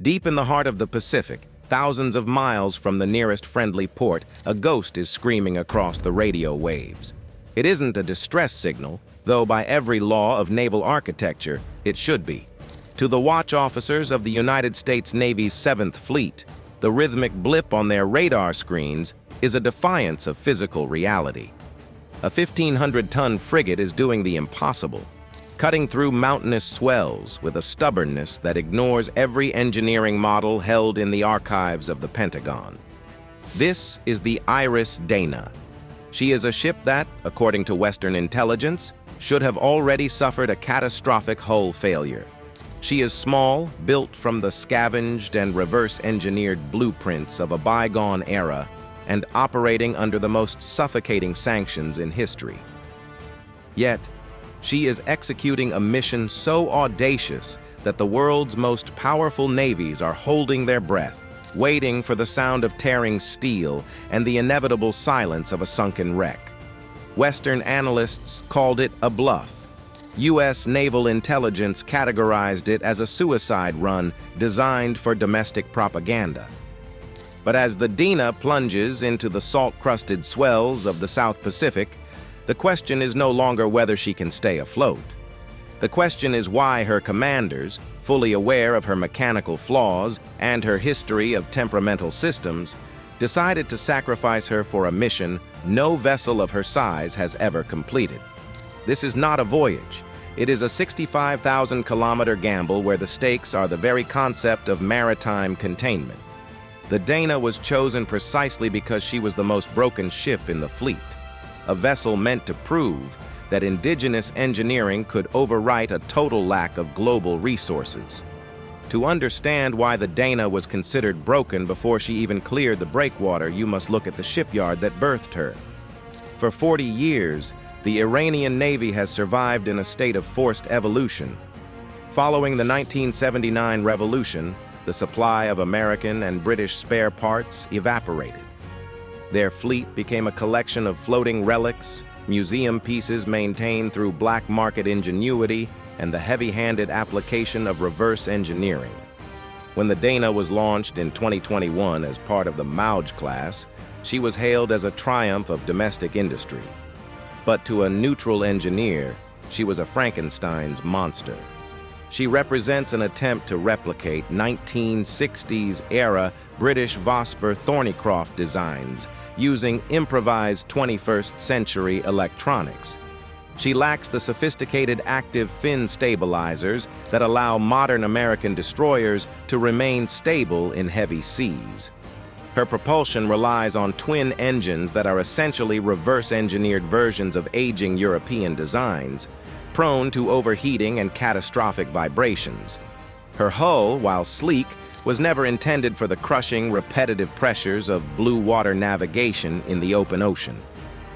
Deep in the heart of the Pacific, thousands of miles from the nearest friendly port, a ghost is screaming across the radio waves. It isn't a distress signal, though by every law of naval architecture, it should be. To the watch officers of the United States Navy's 7th Fleet, the rhythmic blip on their radar screens is a defiance of physical reality. A 1,500-ton frigate is doing the impossible, cutting through mountainous swells with a stubbornness that ignores every engineering model held in the archives of the Pentagon. This is the IRIS Dena. She is a ship that, according to Western intelligence, should have already suffered a catastrophic hull failure. She is small, built from the scavenged and reverse-engineered blueprints of a bygone era, and operating under the most suffocating sanctions in history. Yet, she is executing a mission so audacious that the world's most powerful navies are holding their breath, waiting for the sound of tearing steel and the inevitable silence of a sunken wreck. Western analysts called it a bluff. U.S. naval intelligence categorized it as a suicide run designed for domestic propaganda. But as the Dena plunges into the salt-crusted swells of the South Pacific, the question is no longer whether she can stay afloat. The question is why her commanders, fully aware of her mechanical flaws and her history of temperamental systems, decided to sacrifice her for a mission no vessel of her size has ever completed. This is not a voyage. It is a 65,000-kilometer gamble where the stakes are the very concept of maritime containment. The Dena was chosen precisely because she was the most broken ship in the fleet, a vessel meant to prove that indigenous engineering could overwrite a total lack of global resources. To understand why the Dena was considered broken before she even cleared the breakwater, you must look at the shipyard that birthed her. For 40 years, the Iranian Navy has survived in a state of forced evolution. Following the 1979 revolution, the supply of American and British spare parts evaporated. Their fleet became a collection of floating relics, museum pieces maintained through black market ingenuity and the heavy-handed application of reverse engineering. When the Dena was launched in 2021 as part of the Mauj class, she was hailed as a triumph of domestic industry. But to a neutral engineer, she was a Frankenstein's monster. She represents an attempt to replicate 1960s-era British Vosper Thornycroft designs using improvised 21st-century electronics. She lacks the sophisticated active fin stabilizers that allow modern American destroyers to remain stable in heavy seas. Her propulsion relies on twin engines that are essentially reverse-engineered versions of aging European designs, prone to overheating and catastrophic vibrations. Her hull, while sleek, was never intended for the crushing, repetitive pressures of blue water navigation in the open ocean.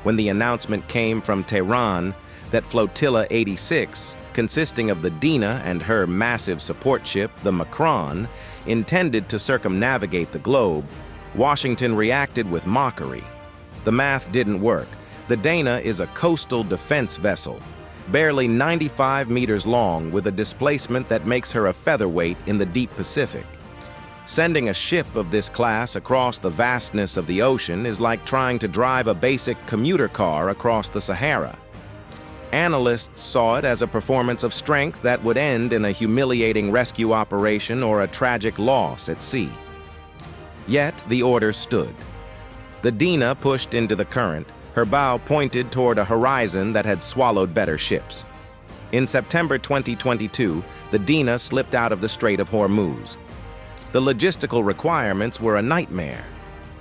When the announcement came from Tehran that Flotilla 86, consisting of the Dena and her massive support ship, the Macron, intended to circumnavigate the globe, Washington reacted with mockery. The math didn't work. The Dena is a coastal defense vessel, barely 95 meters long, with a displacement that makes her a featherweight in the deep Pacific. Sending a ship of this class across the vastness of the ocean is like trying to drive a basic commuter car across the Sahara. Analysts saw it as a performance of strength that would end in a humiliating rescue operation or a tragic loss at sea. Yet the order stood. The Dena pushed into the current, her bow pointed toward a horizon that had swallowed better ships. In September 2022, the Dena slipped out of the Strait of Hormuz. The logistical requirements were a nightmare.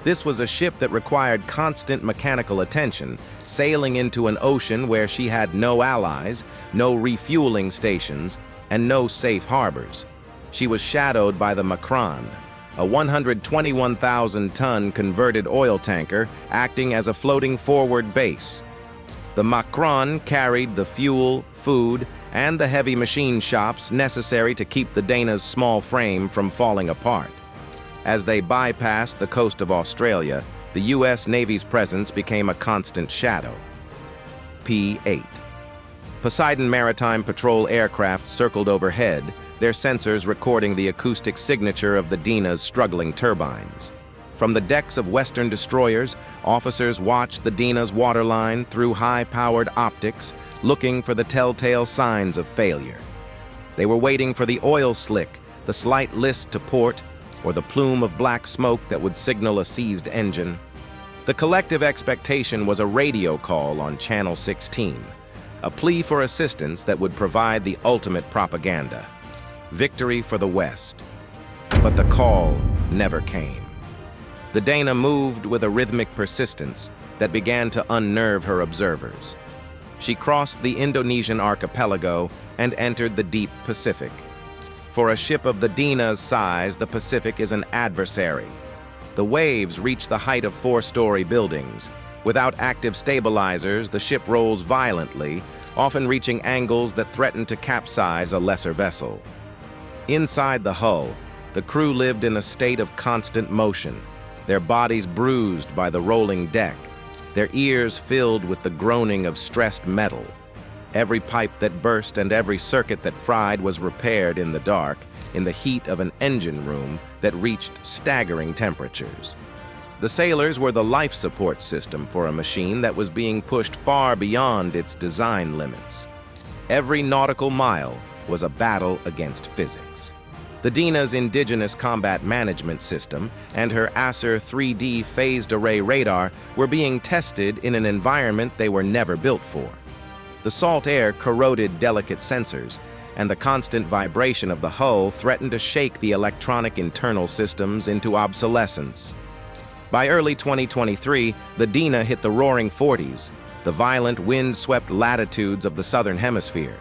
This was a ship that required constant mechanical attention, sailing into an ocean where she had no allies, no refueling stations, and no safe harbors. She was shadowed by the Macron, a 121,000-ton converted oil tanker acting as a floating forward base. The Macron carried the fuel, food, and the heavy machine shops necessary to keep the Dena's small frame from falling apart. As they bypassed the coast of Australia, the U.S. Navy's presence became a constant shadow. P-8. Poseidon maritime patrol aircraft circled overhead, their sensors recording the acoustic signature of the Dena's struggling turbines. From the decks of Western destroyers, officers watched the Dena's waterline through high-powered optics, looking for the telltale signs of failure. They were waiting for the oil slick, the slight list to port, or the plume of black smoke that would signal a seized engine. The collective expectation was a radio call on Channel 16, a plea for assistance that would provide the ultimate propaganda. Victory for the West. But the call never came. The Dena moved with a rhythmic persistence that began to unnerve her observers. She crossed the Indonesian archipelago and entered the deep Pacific. For a ship of the Dena's size, the Pacific is an adversary. The waves reach the height of 4-story buildings. Without active stabilizers, the ship rolls violently, often reaching angles that threaten to capsize a lesser vessel. Inside the hull, the crew lived in a state of constant motion, their bodies bruised by the rolling deck, their ears filled with the groaning of stressed metal. Every pipe that burst and every circuit that fried was repaired in the dark, in the heat of an engine room that reached staggering temperatures. The sailors were the life support system for a machine that was being pushed far beyond its design limits. Every nautical mile was a battle against physics. The Dena's indigenous combat management system and her ASR 3D phased array radar were being tested in an environment they were never built for. The salt air corroded delicate sensors, and the constant vibration of the hull threatened to shake the electronic internal systems into obsolescence. By early 2023, the Dena hit the roaring 40s, the violent wind-swept latitudes of the southern hemisphere.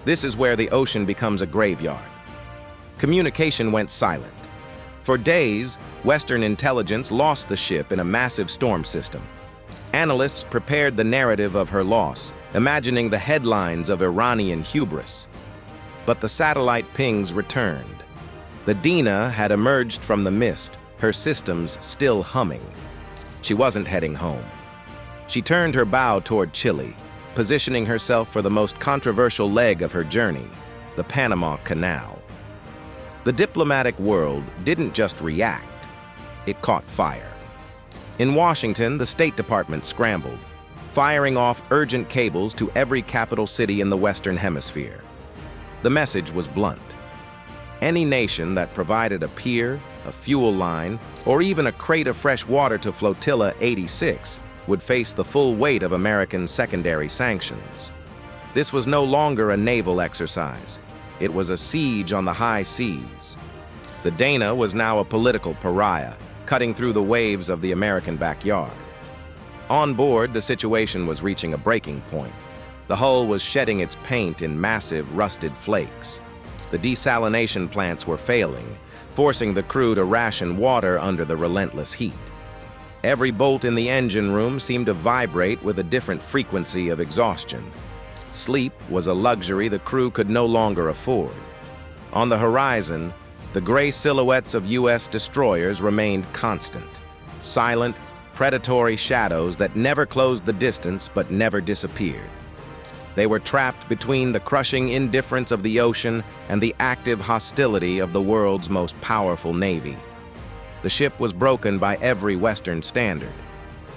This is where the ocean becomes a graveyard. Communication went silent. For days, Western intelligence lost the ship in a massive storm system. Analysts prepared the narrative of her loss, imagining the headlines of Iranian hubris. But the satellite pings returned. The Dena had emerged from the mist, her systems still humming. She wasn't heading home. She turned her bow toward Chile, positioning herself for the most controversial leg of her journey, the Panama Canal. The diplomatic world didn't just react, it caught fire. In Washington, the State Department scrambled, firing off urgent cables to every capital city in the Western Hemisphere. The message was blunt. Any nation that provided a pier, a fuel line, or even a crate of fresh water to Flotilla 86 would face the full weight of American secondary sanctions. This was no longer a naval exercise. It was a siege on the high seas. The Dena was now a political pariah, cutting through the waves of the American backyard. On board, the situation was reaching a breaking point. The hull was shedding its paint in massive, rusted flakes. The desalination plants were failing, forcing the crew to ration water under the relentless heat. Every bolt in the engine room seemed to vibrate with a different frequency of exhaustion. Sleep was a luxury the crew could no longer afford. On the horizon, the gray silhouettes of U.S. destroyers remained constant, silent, predatory shadows that never closed the distance but never disappeared. They were trapped between the crushing indifference of the ocean and the active hostility of the world's most powerful navy. The ship was broken by every Western standard.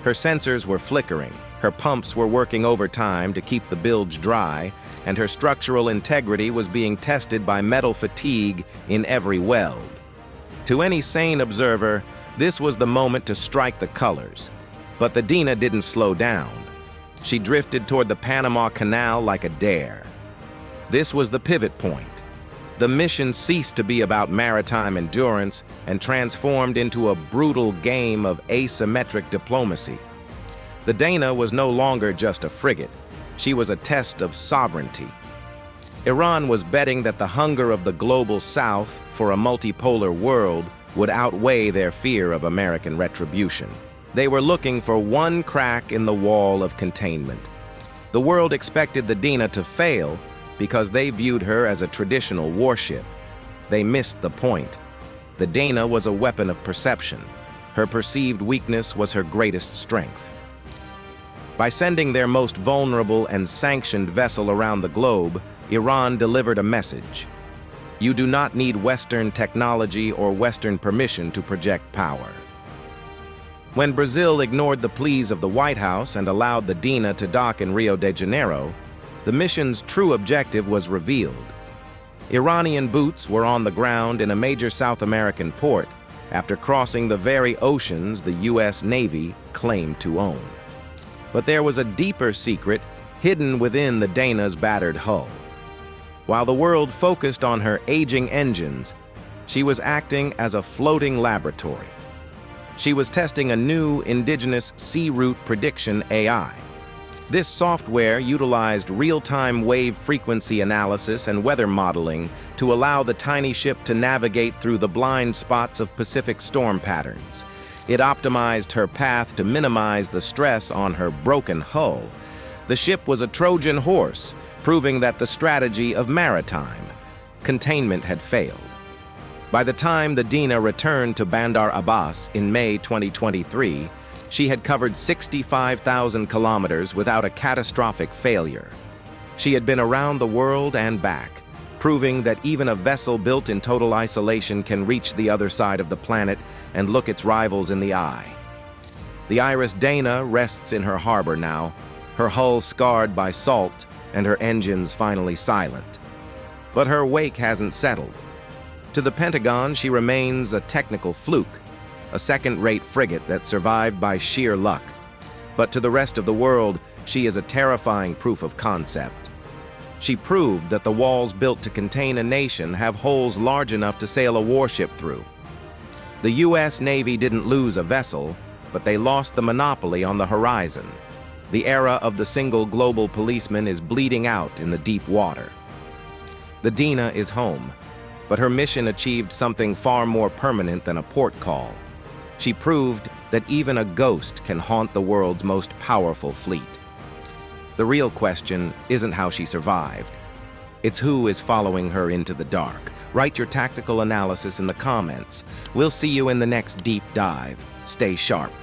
Her sensors were flickering, her pumps were working overtime to keep the bilge dry, and her structural integrity was being tested by metal fatigue in every weld. To any sane observer, this was the moment to strike the colors. But the Dena didn't slow down. She drifted toward the Panama Canal like a dare. This was the pivot point. The mission ceased to be about maritime endurance and transformed into a brutal game of asymmetric diplomacy. The Dena was no longer just a frigate. She was a test of sovereignty. Iran was betting that the hunger of the global South for a multipolar world would outweigh their fear of American retribution. They were looking for one crack in the wall of containment. The world expected the Dena to fail because they viewed her as a traditional warship. They missed the point. The Dena was a weapon of perception. Her perceived weakness was her greatest strength. By sending their most vulnerable and sanctioned vessel around the globe, Iran delivered a message. You do not need Western technology or Western permission to project power. When Brazil ignored the pleas of the White House and allowed the Dena to dock in Rio de Janeiro, the mission's true objective was revealed. Iranian boots were on the ground in a major South American port after crossing the very oceans the U.S. Navy claimed to own. But there was a deeper secret hidden within the Dena's battered hull. While the world focused on her aging engines, she was acting as a floating laboratory. She was testing a new indigenous sea route prediction AI. This software utilized real-time wave frequency analysis and weather modeling to allow the tiny ship to navigate through the blind spots of Pacific storm patterns. It optimized her path to minimize the stress on her broken hull. The ship was a Trojan horse, proving that the strategy of maritime containment had failed. By the time the Dena returned to Bandar Abbas in May 2023, she had covered 65,000 kilometers without a catastrophic failure. She had been around the world and back, proving that even a vessel built in total isolation can reach the other side of the planet and look its rivals in the eye. The IRIS Dena rests in her harbor now, her hull scarred by salt and her engines finally silent. But her wake hasn't settled. To the Pentagon, she remains a technical fluke, a second-rate frigate that survived by sheer luck. But to the rest of the world, she is a terrifying proof of concept. She proved that the walls built to contain a nation have holes large enough to sail a warship through. The U.S. Navy didn't lose a vessel, but they lost the monopoly on the horizon. The era of the single global policeman is bleeding out in the deep water. The Dena is home, but her mission achieved something far more permanent than a port call. She proved that even a ghost can haunt the world's most powerful fleet. The real question isn't how she survived. It's who is following her into the dark. Write your tactical analysis in the comments. We'll see you in the next deep dive. Stay sharp.